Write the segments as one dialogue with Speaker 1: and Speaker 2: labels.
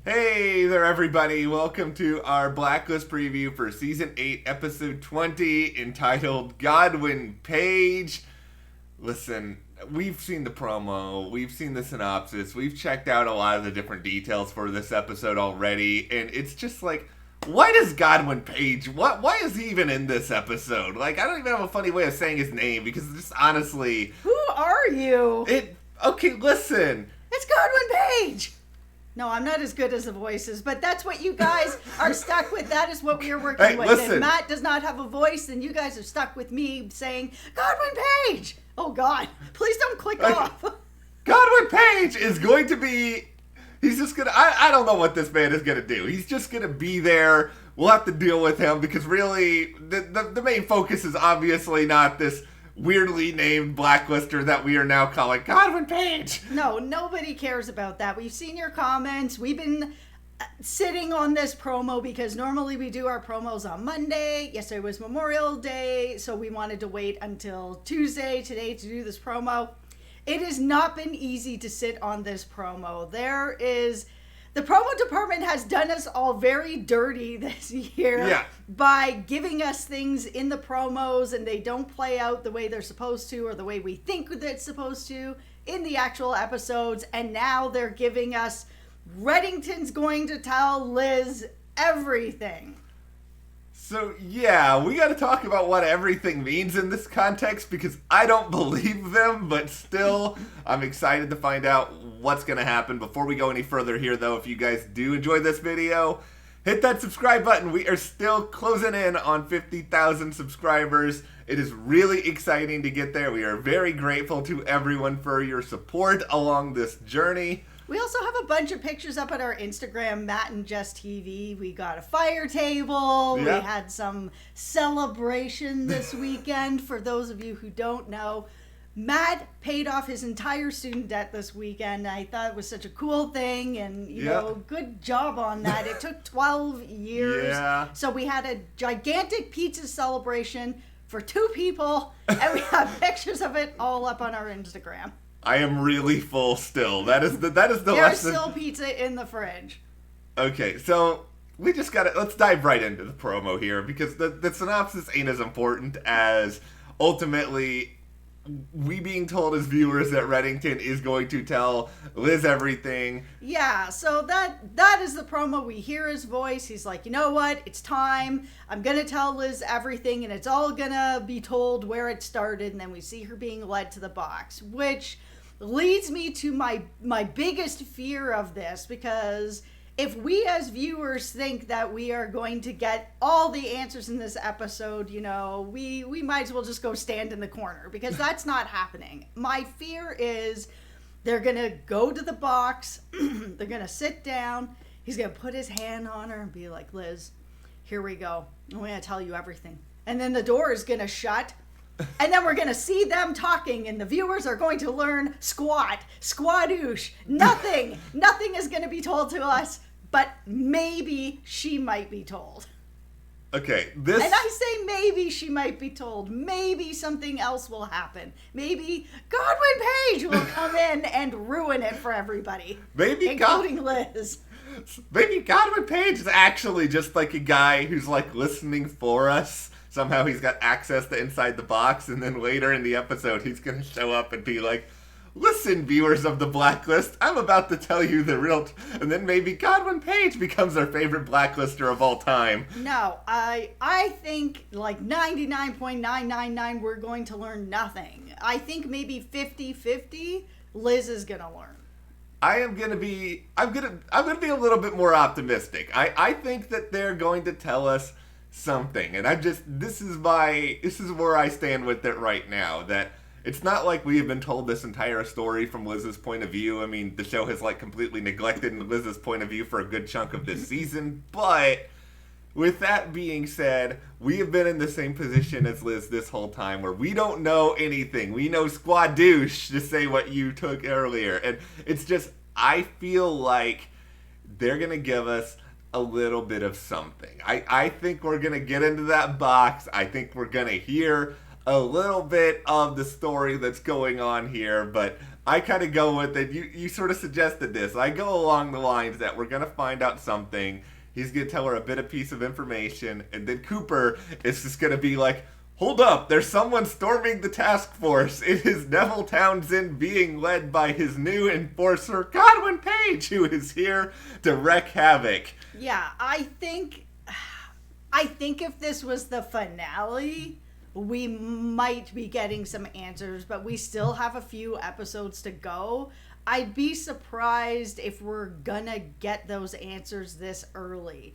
Speaker 1: Hey there, everybody. Welcome to our Blacklist preview for Season 8, Episode 20, entitled Godwin Page. Listen, we've seen the promo, we've seen the synopsis, we've checked out a lot of the different details for this episode already, and it's just like, why does Godwin Page, why is he even in this episode? Like, I don't even have a funny way of saying his name, because just honestly...
Speaker 2: Who are you?
Speaker 1: Okay, listen.
Speaker 2: It's Godwin Page! No, I'm not as good as the voices, but that's what you guys are stuck with. That is what we are working with.
Speaker 1: Listen.
Speaker 2: If Matt does not have a voice, then you guys are stuck with me saying, Godwin Page! Oh, God. Please don't click off.
Speaker 1: Godwin Page is going to be... He's just going to... I don't know what this man is going to do. He's just going to be there. We'll have to deal with him because really, the main focus is obviously not this weirdly named blacklister that we are now calling Godwin Page.
Speaker 2: No, nobody cares about that. We've seen your comments. We've been sitting on this promo because normally we do our promos on Monday. Yesterday was Memorial Day, so we wanted to wait until Tuesday today to do this promo. It has not been easy to sit on this promo. The promo department has done us all very dirty this year by giving us things in the promos and they don't play out the way they're supposed to or the way we think that it's supposed to in the actual episodes. And now they're giving us Reddington's going to tell Liz everything.
Speaker 1: So, yeah, we got to talk about what everything means in this context because I don't believe them, but still, I'm excited to find out what's going to happen. Before we go any further here, though, if you guys do enjoy this video, hit that subscribe button. We are still closing in on 50,000 subscribers. It is really exciting to get there. We are very grateful to everyone for your support along this journey.
Speaker 2: We also have a bunch of pictures up at our Instagram, Matt and Jess TV. We got a fire table.
Speaker 1: Yeah.
Speaker 2: We had some celebration this weekend. For those of you who don't know, Matt paid off his entire student debt this weekend. I thought it was such a cool thing, and you know, good job on that. It took 12 years.
Speaker 1: Yeah.
Speaker 2: So we had a gigantic pizza celebration for 2 people, and we have pictures of it all up on our Instagram.
Speaker 1: I am really full still. That is the
Speaker 2: There's
Speaker 1: lesson.
Speaker 2: still pizza in the fridge.
Speaker 1: Okay, so we just let's dive right into the promo here because the synopsis ain't as important as ultimately we being told as viewers that Reddington is going to tell Liz everything.
Speaker 2: Yeah, so that is the promo. We hear his voice. He's like, you know what? It's time. I'm going to tell Liz everything, and it's all going to be told where it started. And then we see her being led to the box, which leads me to my biggest fear of this, because if we as viewers think that we are going to get all the answers in this episode, you know, we might as well just go stand in the corner, because that's not happening. My fear is they're going to go to the box, they're going to sit down, he's going to put his hand on her and be like, Liz, here we go. I'm going to tell you everything. And then the door is going to shut. And then we're going to see them talking, and the viewers are going to learn squadoosh. Nothing is going to be told to us, but maybe she might be told.
Speaker 1: Okay,
Speaker 2: And I say maybe she might be told. Maybe something else will happen. Maybe Godwin Page will come in and ruin it for everybody.
Speaker 1: Maybe
Speaker 2: including Liz.
Speaker 1: Maybe Godwin Page is actually just like a guy who's like listening for us. Somehow he's got access to inside the box, and then later in the episode he's going to show up and be like, listen, viewers of the Blacklist, I'm about to tell you the real... And then maybe Godwin Page becomes our favorite Blacklister of all time.
Speaker 2: No, I think like 99.999 we're going to learn nothing. I think maybe 50-50 Liz is going to learn.
Speaker 1: I'm gonna be a little bit more optimistic. I think that they're going to tell us something, and this is where I stand with it right now, that it's not like we have been told this entire story from Liz's point of view. I mean, the show has like completely neglected Liz's point of view for a good chunk of this season, but with that being said, we have been in the same position as Liz this whole time where we don't know anything. We know squadoosh, to say what you took earlier, and it's just, I feel like they're gonna give us a little bit of something. I think we're going to get into that box. I think we're going to hear a little bit of the story that's going on here, but I kind of go with it. You sort of suggested this. I go along the lines that we're going to find out something. He's going to tell her a bit of piece of information. And then Cooper is just going to be like, hold up, there's someone storming the task force. It is Neville Townsend being led by his new enforcer, Godwin Page, who is here to wreak havoc.
Speaker 2: Yeah, I think if this was the finale, we might be getting some answers, but we still have a few episodes to go. I'd be surprised if we're gonna get those answers this early.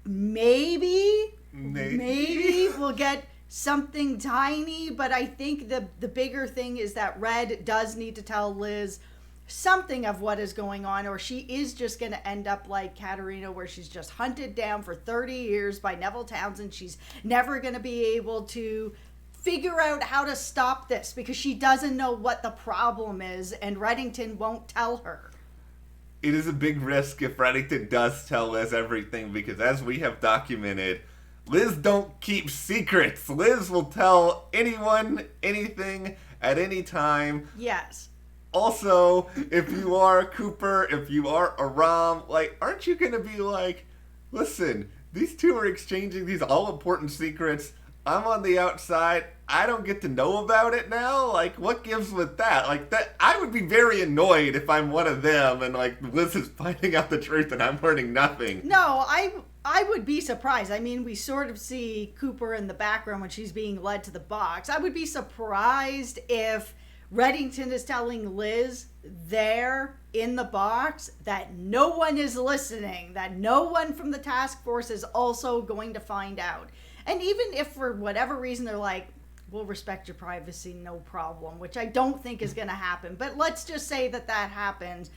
Speaker 2: Maybe we'll get something tiny, but I think the bigger thing is that Red does need to tell Liz something of what is going on, or she is just going to end up like Katarina, where she's just hunted down for 30 years by Neville Townsend. She's never going to be able to figure out how to stop this because she doesn't know what the problem is, and Reddington won't tell her.
Speaker 1: It is a big risk if Reddington does tell Liz everything, because as we have documented, Liz don't keep secrets. Liz will tell anyone anything at any time.
Speaker 2: Yes.
Speaker 1: Also, if you are Cooper, if you are Aram, like, aren't you going to be like, listen, these two are exchanging these all-important secrets. I'm on the outside. I don't get to know about it now. Like, what gives with that? Like, that, I would be very annoyed if I'm one of them and, like, Liz is finding out the truth and I'm learning nothing.
Speaker 2: No, I would be surprised. I mean, we sort of see Cooper in the background when she's being led to the box. I would be surprised if Reddington is telling Liz there in the box that no one is listening, that no one from the task force is also going to find out. And even if for whatever reason they're like, we'll respect your privacy, no problem, which I don't think is going to happen. But let's just say that happens.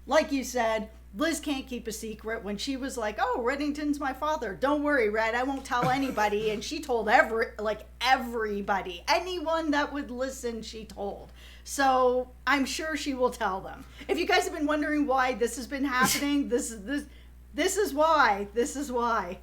Speaker 2: Like you said, Liz can't keep a secret. When she was like, oh, Reddington's my father. Don't worry, Red, I won't tell anybody. And she told everybody. Anyone that would listen, she told. So I'm sure she will tell them. If you guys have been wondering why this has been happening, this is why. This is why.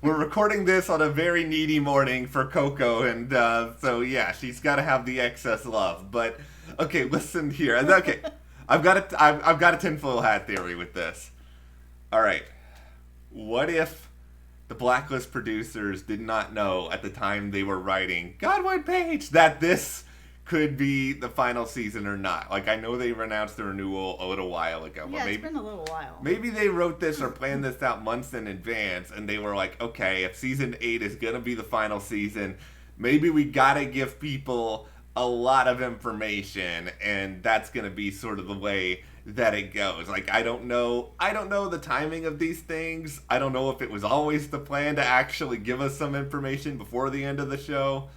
Speaker 1: We're recording this on a very needy morning for Coco, and so yeah, she's got to have the excess love. But okay, listen here. Okay, I've got a tinfoil hat theory with this. All right, what if the Blacklist producers did not know at the time they were writing Godwin Page that this could be the final season or not? Like, I know they announced the renewal a little while ago.
Speaker 2: Yeah,
Speaker 1: but maybe,
Speaker 2: it's been a little while.
Speaker 1: Maybe they wrote this or planned this out months in advance, and they were like, okay, if season 8 is going to be the final season, maybe we got to give people a lot of information, and that's going to be sort of the way that it goes. Like, I don't know the timing of these things. I don't know if it was always the plan to actually give us some information before the end of the show.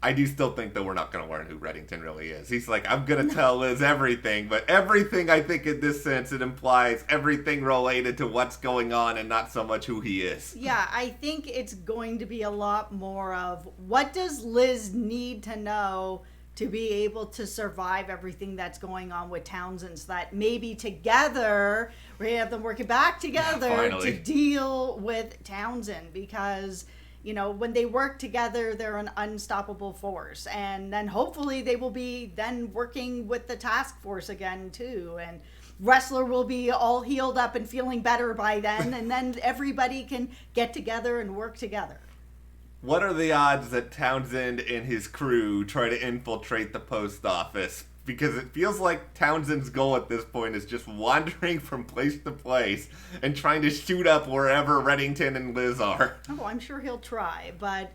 Speaker 1: I do still think that we're not going to learn who Reddington really is. He's like, I'm going to tell Liz everything, but everything, I think in this sense, it implies everything related to what's going on and not so much who he is.
Speaker 2: Yeah, I think it's going to be a lot more of what does Liz need to know to be able to survive everything that's going on with Townsend, so that maybe together we have them working back together to deal with Townsend, because you know, when they work together, they're an unstoppable force. And then hopefully they will be then working with the task force again, too. And Wrestler will be all healed up and feeling better by then. And then everybody can get together and work together.
Speaker 1: What are the odds that Townsend and his crew try to infiltrate the post office? Because it feels like Townsend's goal at this point is just wandering from place to place and trying to shoot up wherever Reddington and Liz are.
Speaker 2: Oh, I'm sure he'll try, but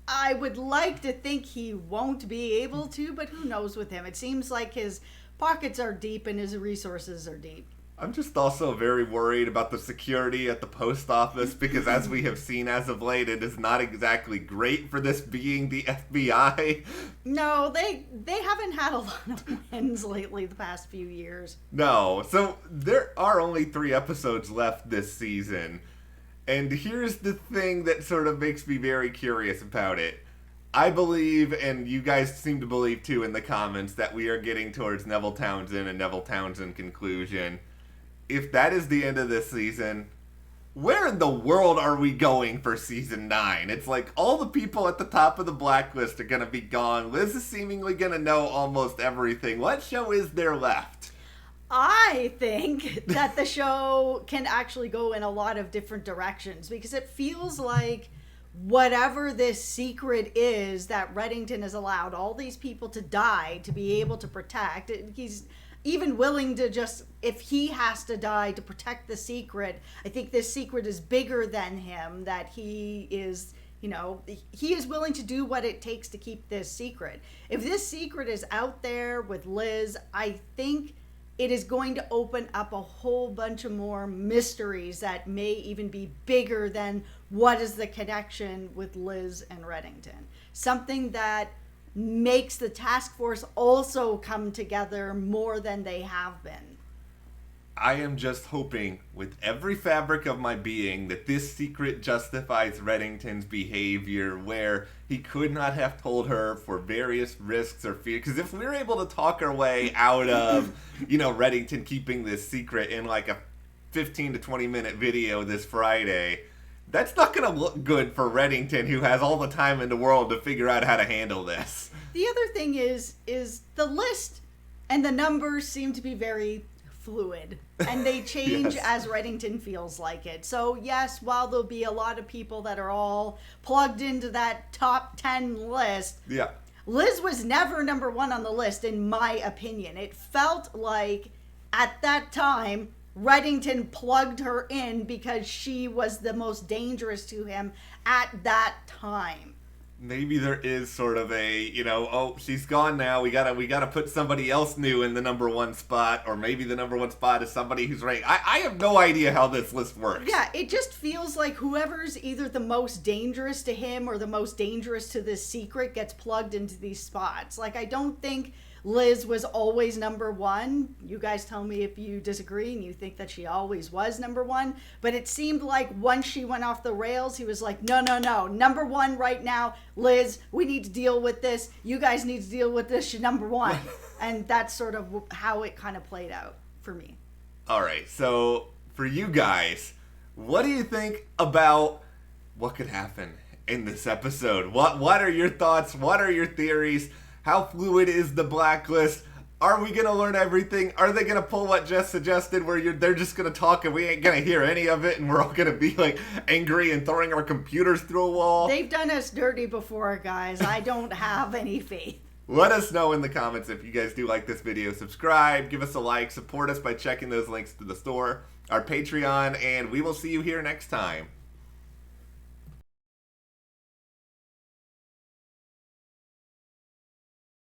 Speaker 2: I would like to think he won't be able to, but who knows with him. It seems like his pockets are deep and his resources are deep.
Speaker 1: I'm just also very worried about the security at the post office, because as we have seen as of late, it is not exactly great for this being the FBI.
Speaker 2: No, they haven't had a lot of wins lately the past few years.
Speaker 1: No, so there are only 3 episodes left this season, and here's the thing that sort of makes me very curious about it. I believe, and you guys seem to believe too in the comments, that we are getting towards Neville Townsend and Neville Townsend conclusion. If that is the end of this season, where in the world are we going for season 9? It's like all the people at the top of the Blacklist are going to be gone. Liz is seemingly going to know almost everything. What show is there left?
Speaker 2: I think that the show can actually go in a lot of different directions because it feels like whatever this secret is that Reddington has allowed all these people to die to be able to protect, he's even willing to just, if he has to die to protect the secret, I think this secret is bigger than him, that he is, he is willing to do what it takes to keep this secret. If this secret is out there with Liz, I think it is going to open up a whole bunch of more mysteries that may even be bigger than what is the connection with Liz and Reddington. Something that makes the task force also come together more than they have been.
Speaker 1: I am just hoping with every fabric of my being that this secret justifies Reddington's behavior, where he could not have told her for various risks or fear. Because if we're able to talk our way out of, Reddington keeping this secret in like a 15 to 20 minute video this Friday, that's not going to look good for Reddington, who has all the time in the world to figure out how to handle this.
Speaker 2: The other thing is the list and the numbers seem to be very fluid, and they change
Speaker 1: Yes.
Speaker 2: as Reddington feels like it. So yes, while there'll be a lot of people that are all plugged into that top 10 list,
Speaker 1: Yeah.
Speaker 2: Liz was never number 1 on the list, in my opinion. It felt like at that time Reddington plugged her in because she was the most dangerous to him at that time.
Speaker 1: Maybe there is sort of a, oh, she's gone now. We gotta put somebody else new in the number 1 spot, or maybe the number 1 spot is somebody who's ranked. I have no idea how this list works.
Speaker 2: Yeah, it just feels like whoever's either the most dangerous to him or the most dangerous to this secret gets plugged into these spots. Like, I don't think Liz was always number 1. You guys tell me if you disagree and you think that she always was number 1. But it seemed like once she went off the rails, he was like, no. Number 1 right now, Liz, we need to deal with this. You guys need to deal with this. She's number 1. And that's sort of how it kind of played out for me.
Speaker 1: All right, so for you guys, what do you think about what could happen in this episode? What are your thoughts? What are your theories? How fluid is the Blacklist? Are we going to learn everything? Are they going to pull what Jess suggested, where they're just going to talk and we ain't going to hear any of it, and we're all going to be like angry and throwing our computers through a wall?
Speaker 2: They've done us dirty before, guys. I don't have any faith.
Speaker 1: Let us know in the comments if you guys do like this video. Subscribe, give us a like, support us by checking those links to the store, our Patreon, and we will see you here next time.